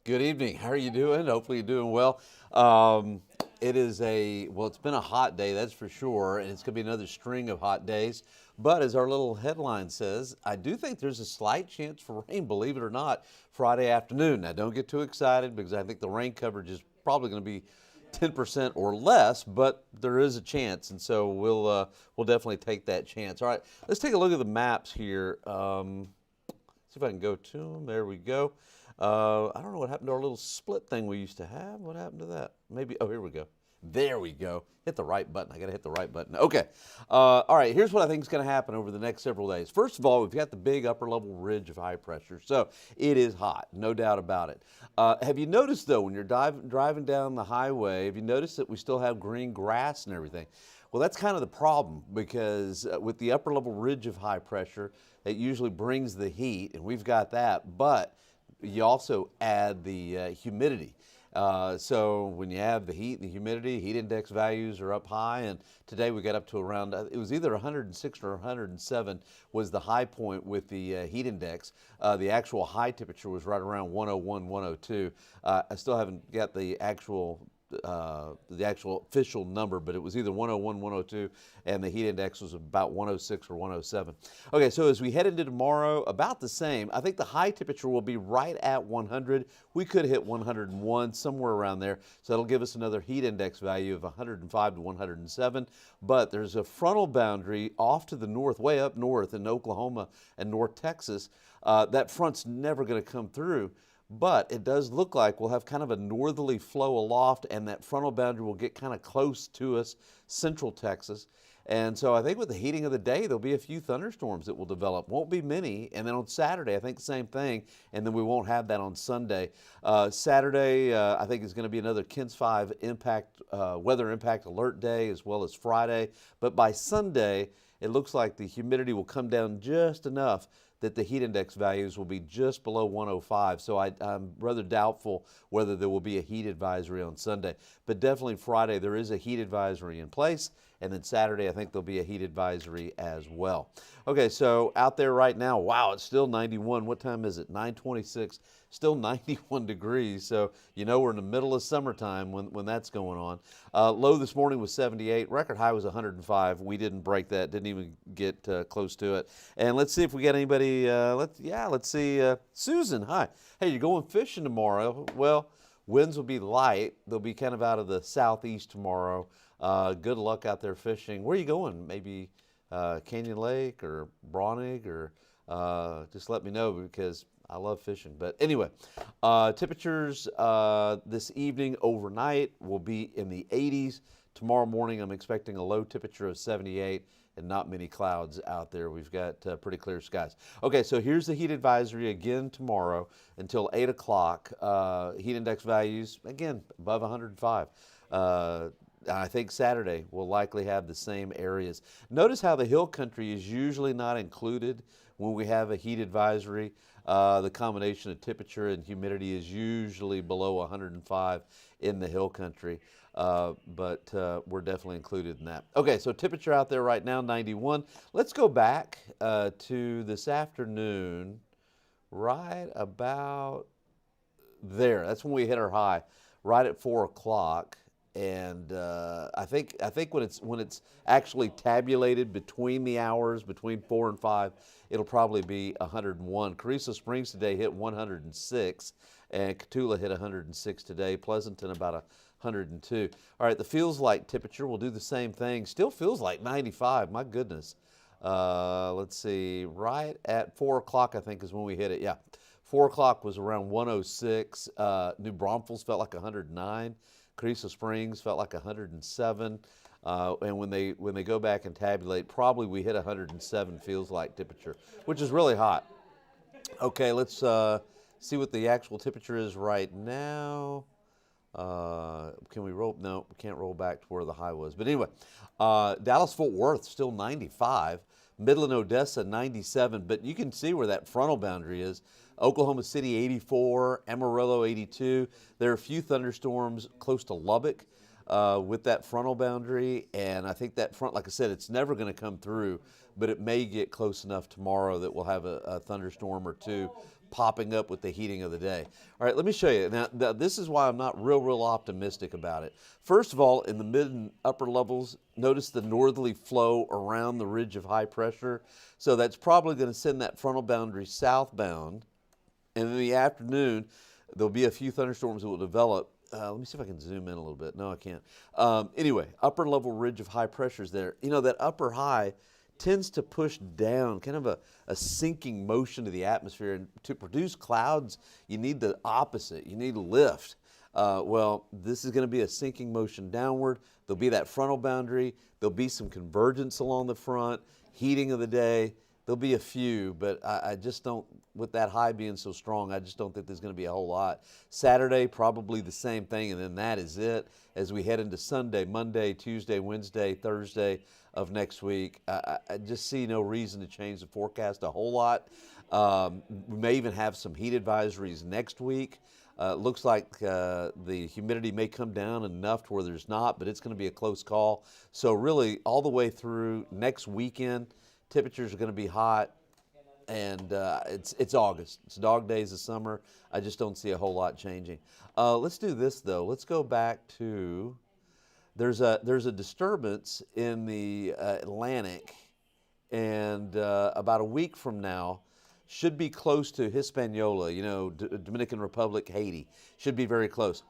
Good evening. How are you doing? Hopefully you're doing well. It's been a hot day, that's for sure, and it's going to be another string of hot days. But as our little headline says, I do think there's a slight chance for rain, believe it or not, Friday afternoon. Now, don't get too excited because I think the rain coverage is probably going to be 10% or less, but there is a chance, and so we'll definitely take that chance. All right, let's take a look at the maps here. See if I can go to them. There we go. I don't know what happened to our little split thing we used to have. What happened to that? Maybe, oh, here we go. There we go. Hit the right button. I got to hit the right button. Okay. All right, here's what I think is going to happen over the next several days. First of all, we've got the big upper level ridge of high pressure. So it is hot, no doubt about it. Have you noticed, though, when you're driving down the highway, have you noticed that we still have green grass and everything? Well, that's kind of the problem because with the upper level ridge of high pressure, it usually brings the heat, and we've got that, but you also add the humidity. So when you have the heat and the humidity, heat index values are up high, and today we got up to around, it was either 106 or 107 was the high point with the heat index. The actual high temperature was right around 101, 102. I still haven't got the actual official number, but it was either 101, 102, and the heat index was about 106 or 107. Okay, so as we head into tomorrow, about the same. I think the high temperature will be right at 100. We could hit 101, somewhere around there, so that'll give us another heat index value of 105 to 107. But there's a frontal boundary off to the north, way up north in Oklahoma and North Texas. That front's never going to come through. But it does look like we'll have kind of a northerly flow aloft, and that frontal boundary will get kind of close to us, central Texas. And so I think with the heating of the day, there'll be a few thunderstorms that will develop. Won't be many. And then on Saturday, I think the same thing. And then we won't have that on Sunday. Saturday, I think is going to be another KENS 5 impact, weather impact alert day, as well as Friday. But by Sunday, it looks like the humidity will come down just enough that the heat index values will be just below 105. So I'm rather doubtful whether there will be a heat advisory on Sunday. But definitely Friday, there is a heat advisory in place. And then Saturday, I think there'll be a heat advisory as well. Okay, so out there right now, wow, it's still 91. What time is it? 9:26. Still 91 degrees. So you know we're in the middle of summertime when that's going on. Low this morning was 78. Record high was 105. We didn't break that. Didn't even get close to it. And let's see if we got anybody. Let's see. Susan, hi. Hey, you're going fishing tomorrow. Well, winds will be light. They'll be kind of out of the southeast tomorrow. Good luck out there fishing. Where are you going? Maybe Canyon Lake or Brawnig, or just let me know because I love fishing. But anyway, temperatures this evening overnight will be in the 80s. Tomorrow morning I'm expecting a low temperature of 78 and not many clouds out there. We've got pretty clear skies. Okay, so here's the heat advisory again tomorrow until 8 o'clock. Heat index values, again, above 105. I think Saturday will likely have the same areas. Notice how the hill country is usually not included when we have a heat advisory. The combination of temperature and humidity is usually below 105 in the hill country, but we're definitely included in that. Okay, so temperature out there right now, 91. Let's go back to this afternoon, right about there. That's when we hit our high, right at 4 o'clock. And I think when it's actually tabulated between the hours between 4 and 5, it'll probably be 101. Carrizo Springs today hit 106, and Cotulla hit 106 today. Pleasanton about 102. All right, the feels like temperature will do the same thing. Still feels like 95. My goodness. Let's see. Right at 4 o'clock, I think, is when we hit it. Yeah, 4 o'clock was around 106. New Braunfels felt like 109. Carrizo Springs felt like 107, and when they go back and tabulate, probably we hit 107 feels like temperature, which is really hot. Okay, let's see what the actual temperature is right now. Can we roll? No, we can't roll back to where the high was. But anyway, Dallas-Fort Worth still 95. Midland, Odessa 97. But you can see where that frontal boundary is. Oklahoma City 84, Amarillo 82. There are a few thunderstorms close to Lubbock with that frontal boundary, and I think that front, like I said, it's never going to come through, but it may get close enough tomorrow that we'll have a thunderstorm or two popping up with the heating of the day. All right, let me show you. Now, this is why I'm not real optimistic about it. First of all, in the mid and upper levels, notice the northerly flow around the ridge of high pressure. So that's probably going to send that frontal boundary southbound. And in the afternoon, there'll be a few thunderstorms that will develop. Let me see if I can zoom in a little bit. No, I can't. Anyway, upper level ridge of high pressure is there. You know, that upper high tends to push down, kind of a sinking motion to the atmosphere. And to produce clouds, you need the opposite. You need lift. Well, this is going to be a sinking motion downward. There'll be that frontal boundary. There'll be some convergence along the front, heating of the day. There'll be a few, but I just don't, with that high being so strong, I just don't think there's going to be a whole lot. Saturday, probably the same thing, and then that is it. As we head into Sunday, Monday, Tuesday, Wednesday, Thursday of next week, I just see no reason to change the forecast a whole lot. We may even have some heat advisories next week. Looks like the humidity may come down enough to where there's not, but it's going to be a close call. So really, all the way through next weekend, temperatures are going to be hot, and it's August. It's dog days of summer. I just don't see a whole lot changing. Let's do this, though. Let's go back to, there's a disturbance in the Atlantic, and about a week from now, should be close to Hispaniola, you know, Dominican Republic, Haiti. Should be very close.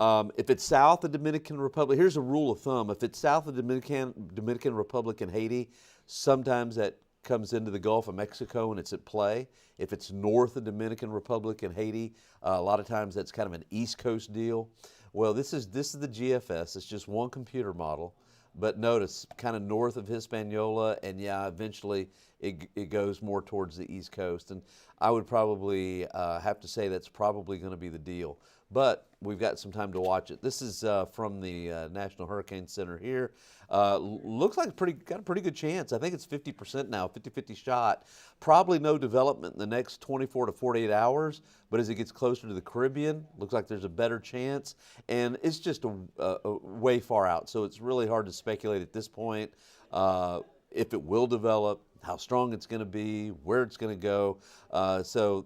If it's south of Dominican Republic, here's a rule of thumb. If it's south of Dominican Republic and Haiti, sometimes that comes into the Gulf of Mexico and it's at play. If it's north of Dominican Republic and Haiti, a lot of times that's kind of an East Coast deal. Well, this is the GFS. It's just one computer model. But notice, kind of north of Hispaniola, and yeah, eventually it goes more towards the East Coast. And I would probably have to say that's probably going to be the deal. But we've got some time to watch it. This is from the National Hurricane Center here. Looks like got a pretty good chance. I think it's 50% now, 50-50 shot. Probably no development in the next 24 to 48 hours, but as it gets closer to the Caribbean, looks like there's a better chance. And it's just a way far out, so it's really hard to speculate at this point if it will develop, how strong it's going to be, where it's going to go. So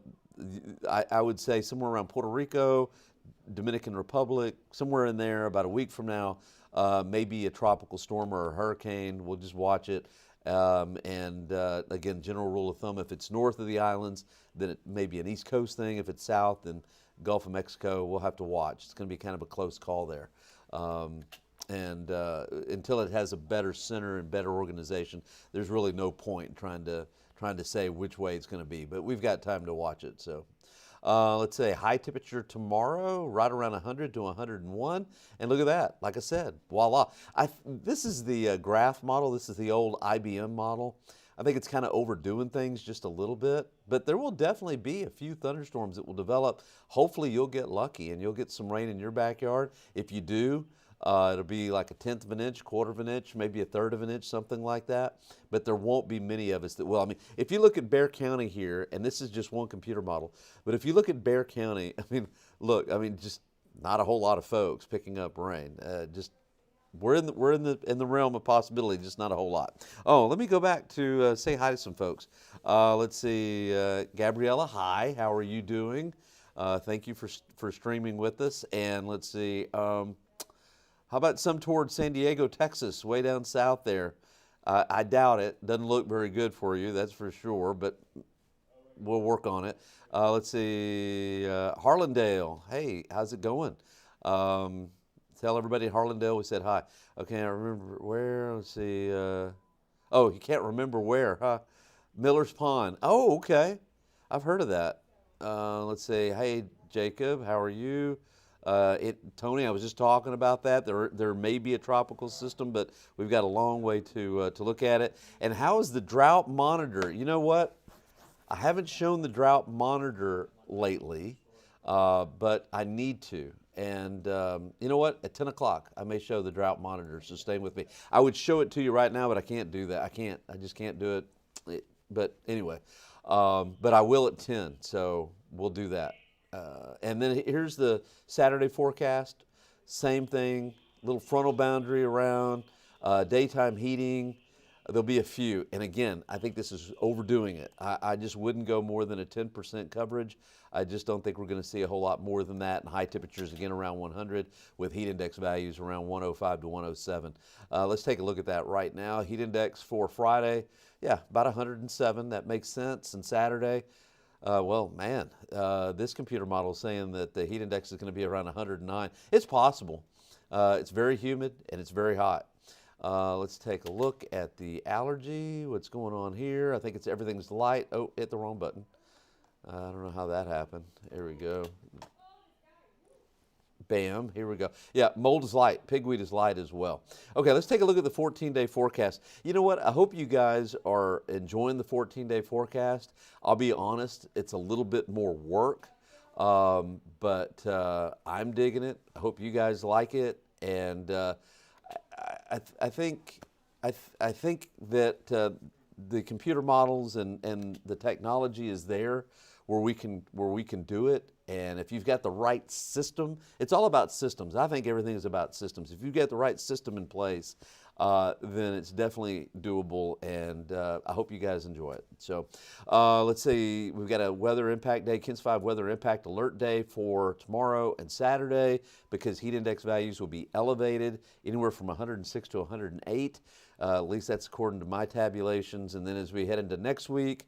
I would say somewhere around Puerto Rico, Dominican Republic, somewhere in there about a week from now, maybe a tropical storm or a hurricane. We'll just watch it. Again, general rule of thumb, if it's north of the islands, then it may be an East Coast thing. If it's south, then Gulf of Mexico, we'll have to watch. It's going to be kind of a close call there. Until it has a better center and better organization, there's really no point in trying to say which way it's going to be. But we've got time to watch it. So let's say high temperature tomorrow, right around 100 to 101. And look at that. Like I said, voila. This is the graph model. This is the old IBM model. I think it's kind of overdoing things just a little bit, but there will definitely be a few thunderstorms that will develop. Hopefully you'll get lucky and you'll get some rain in your backyard. If you do, it'll be like a 1/10 of an inch, 1/4 of an inch, maybe a 1/3 of an inch, something like that. But there won't be many of us that will. I mean, if you look at Bexar County here, and this is just one computer model, but if you look at Bexar County, just not a whole lot of folks picking up rain. We're in the realm of possibility, just not a whole lot. Oh, let me go back to say hi to some folks. Let's see, Gabriella, hi, how are you doing? Thank you for streaming with us. And let's see, how about some towards San Diego, Texas, way down south there? I doubt it. Doesn't look very good for you, that's for sure, but we'll work on it. Let's see, Harlandale, hey, how's it going? Tell everybody in Harlandale we said hi. Okay, I remember where. Let's see. Oh, you can't remember where, huh? Miller's Pond. Oh, okay. I've heard of that. Let's see. Hey, Jacob, how are you? Tony, I was just talking about that. There may be a tropical system, but we've got a long way to look at it. And how is the drought monitor? You know what? I haven't shown the drought monitor lately, but I need to. And you know what? At 10 o'clock, I may show the drought monitor, so stay with me. I would show it to you right now, but I can't do that. I just can't do it. But anyway, but I will at 10, so we'll do that. And then here's the Saturday forecast. Same thing, little frontal boundary around, daytime heating. There'll be a few. And again, I think this is overdoing it. I just wouldn't go more than a 10% coverage. I just don't think we're going to see a whole lot more than that. And high temperatures again around 100 with heat index values around 105 to 107. Let's take a look at that right now. Heat index for Friday, yeah, about 107. That makes sense. And Saturday, well, man, this computer model is saying that the heat index is going to be around 109. It's possible. It's very humid and it's very hot. Let's take a look at the allergy. What's going on here? I think it's everything's light. Oh, hit the wrong button. I don't know how that happened. Here we go. Bam, here we go. Yeah, mold is light. Pigweed is light as well. Okay, let's take a look at the 14-day forecast. You know what? I hope you guys are enjoying the 14-day forecast. I'll be honest, it's a little bit more work, but I'm digging it. I hope you guys like it, and I think that the computer models and the technology is there where we can do it. And if you've got the right system, it's all about systems. I think everything is about systems. If you've got the right system in place, then it's definitely doable, and I hope you guys enjoy it. So let's see, we've got a weather impact day, KENS 5 weather impact alert day for tomorrow and Saturday, because heat index values will be elevated anywhere from 106 to 108. At least that's according to my tabulations. And then as we head into next week,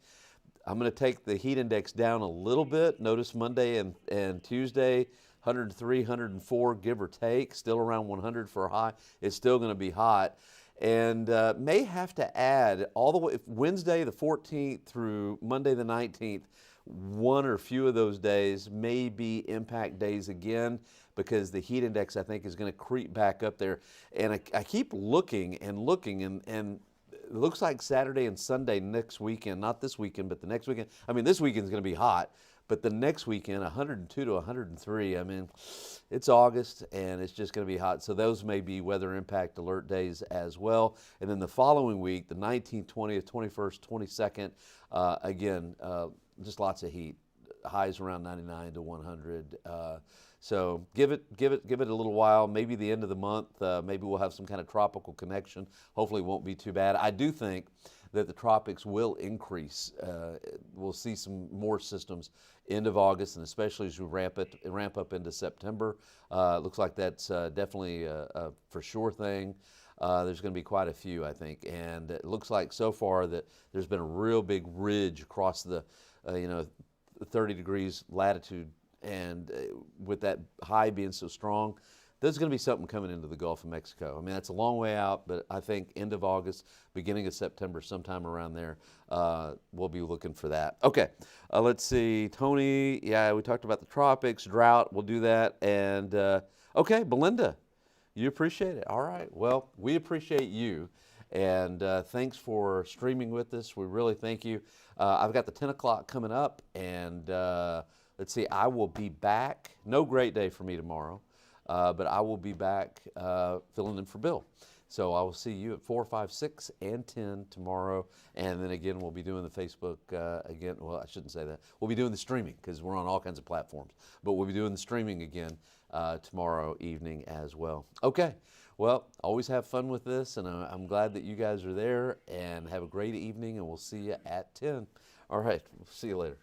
I'm going to take the heat index down a little bit. Notice Monday and Tuesday, 103, 104, give or take, still around 100 for a high. It's still going to be hot. And may have to add all the way, Wednesday the 14th through Monday the 19th, one or few of those days may be impact days again, because the heat index, I think, is going to creep back up there. And I keep looking, and it looks like Saturday and Sunday next weekend, not this weekend, but the next weekend. I mean, this weekend is going to be hot, but the next weekend, 102 to 103. I mean, it's August, and it's just going to be hot. So those may be weather impact alert days as well. And then the following week, the 19th, 20th, 21st, 22nd, again, just lots of heat. Highs around 99 to 100. So give it a little while, maybe the end of the month, maybe we'll have some kind of tropical connection. Hopefully it won't be too bad. I do think that the tropics will increase. We'll see some more systems end of August, and especially as we ramp up into September. Looks like that's definitely a for sure thing. There's going to be quite a few, I think, and it looks like so far that there's been a real big ridge across the 30 degrees latitude. And with that high being so strong, there's going to be something coming into the Gulf of Mexico. I mean, that's a long way out, but I think end of August, beginning of September, sometime around there, we'll be looking for that. Okay, let's see. Tony, yeah, we talked about the tropics, drought, we'll do that. And, okay, Belinda, you appreciate it. All right, well, we appreciate you. And thanks for streaming with us. We really thank you. I've got the 10 o'clock coming up, and let's see, I will be back. No great day for me tomorrow, but I will be back filling in for Bill. So I will see you at 4, 5, 6, and 10 tomorrow. And then again, we'll be doing the Facebook again. Well, I shouldn't say that. We'll be doing the streaming, because we're on all kinds of platforms. But we'll be doing the streaming again tomorrow evening as well. Okay. Well, always have fun with this, and I'm glad that you guys are there. And have a great evening, and we'll see you at 10. All right. See you later.